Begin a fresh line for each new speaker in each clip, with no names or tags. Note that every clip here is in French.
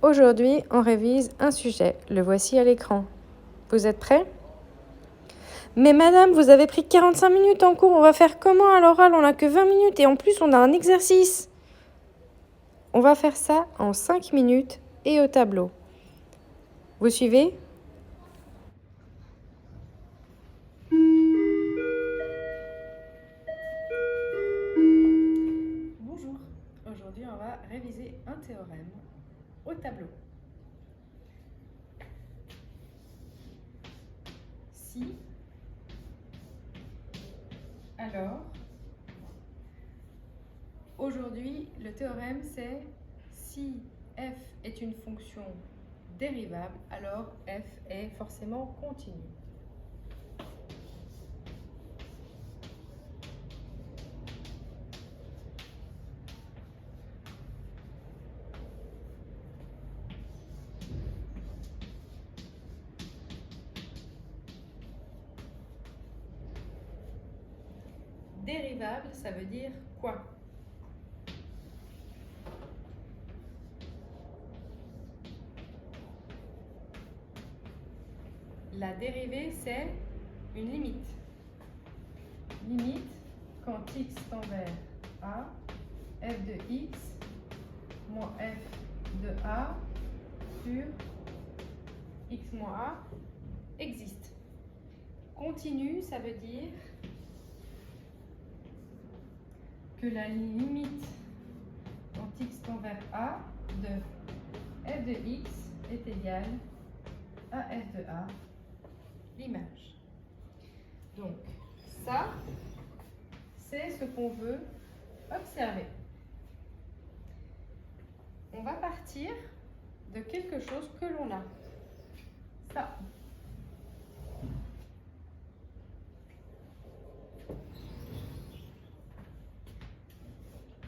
Aujourd'hui, on révise un sujet. Le voici à l'écran. Vous êtes prêts? Mais madame, vous avez pris 45 minutes en cours. On va faire comment à l'oral? On n'a que 20 minutes et en plus, on a un exercice. On va faire ça en 5 minutes et au tableau. Vous suivez? Bonjour. Aujourd'hui, on va réviser un théorème au tableau. Si, alors, aujourd'hui, le théorème c'est si f est une fonction dérivable, alors f est forcément continue. Dérivable, ça veut dire quoi? La dérivée, c'est une limite. Limite, quand x tend vers a, f de x moins f de a sur x moins a existe. Continue, ça veut dire que la limite quand x tend vers a de f de x est égale à f de a, l'image. Donc, ça, c'est ce qu'on veut observer. On va partir de quelque chose que l'on a. Ça.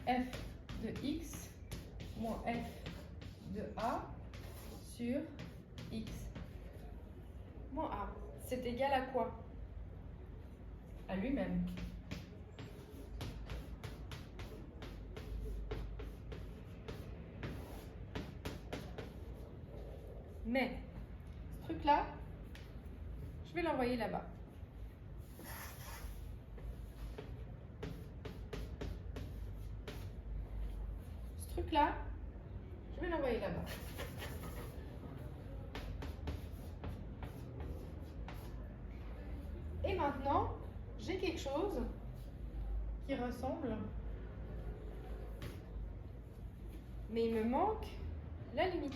F de x moins f de a sur x moins a. C'est égal à quoi? À lui-même. Mais ce truc-là, je vais l'envoyer là-bas. Ce truc-là, je vais l'envoyer là-bas. Et maintenant, j'ai quelque chose qui ressemble, mais il me manque la limite.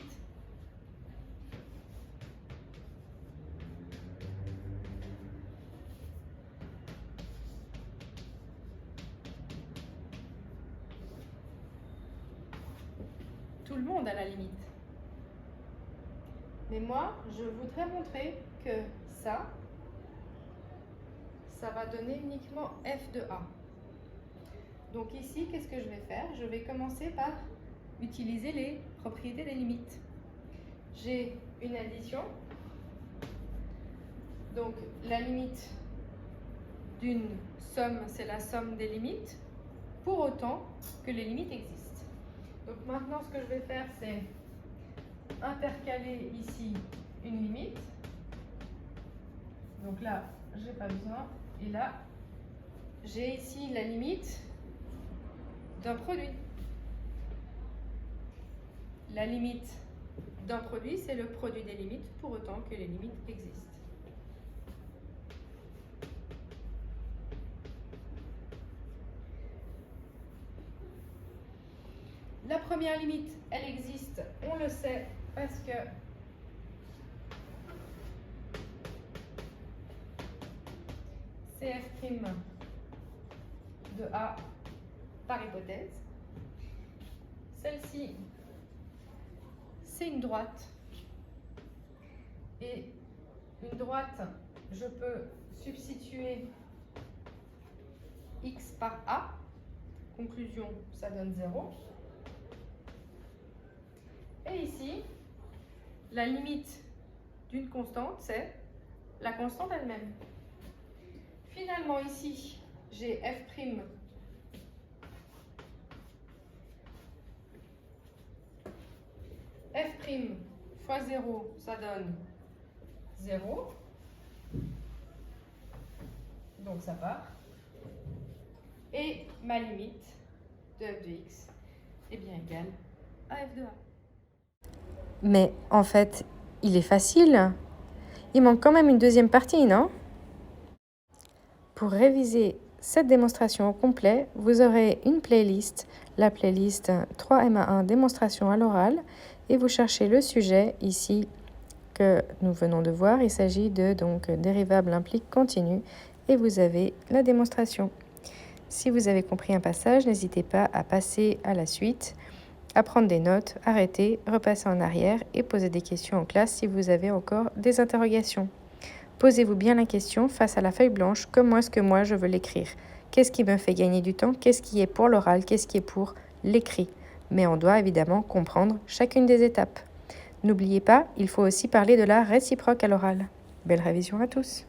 Tout le monde a la limite. Mais moi, je voudrais montrer que ça va donner uniquement f de a. Donc ici, qu'est-ce que je vais faire? Je vais commencer par utiliser les propriétés des limites. J'ai une addition. Donc la limite d'une somme, c'est la somme des limites, pour autant que les limites existent. Donc maintenant, ce que je vais faire, c'est intercaler ici une limite. Donc là, je n'ai pas besoin. Et là, j'ai ici la limite d'un produit. La limite d'un produit, c'est le produit des limites, pour autant que les limites existent. La première limite, elle existe, on le sait, parce que c'est f' de a par hypothèse. Celle-ci, c'est une droite. Et une droite, je peux substituer x par a. Conclusion, ça donne 0. Et ici, la limite d'une constante, c'est la constante elle-même. Finalement, ici, j'ai f' f' fois 0, ça donne 0. Donc ça part. Et ma limite de f de x est bien égale à f de a. Mais en fait, il est facile. Il manque quand même une deuxième partie, non? Pour réviser cette démonstration au complet, vous aurez une playlist, la playlist 3MA1 démonstration à l'oral, et vous cherchez le sujet ici que nous venons de voir. Il s'agit de dérivable implique continu, et vous avez la démonstration. Si vous avez compris un passage, n'hésitez pas à passer à la suite, à prendre des notes, arrêter, repasser en arrière et poser des questions en classe si vous avez encore des interrogations. Posez-vous bien la question face à la feuille blanche, comment est-ce que moi je veux l'écrire? Qu'est-ce qui me fait gagner du temps? Qu'est-ce qui est pour l'oral? Qu'est-ce qui est pour l'écrit? Mais on doit évidemment comprendre chacune des étapes. N'oubliez pas, il faut aussi parler de la réciproque à l'oral. Belle révision à tous!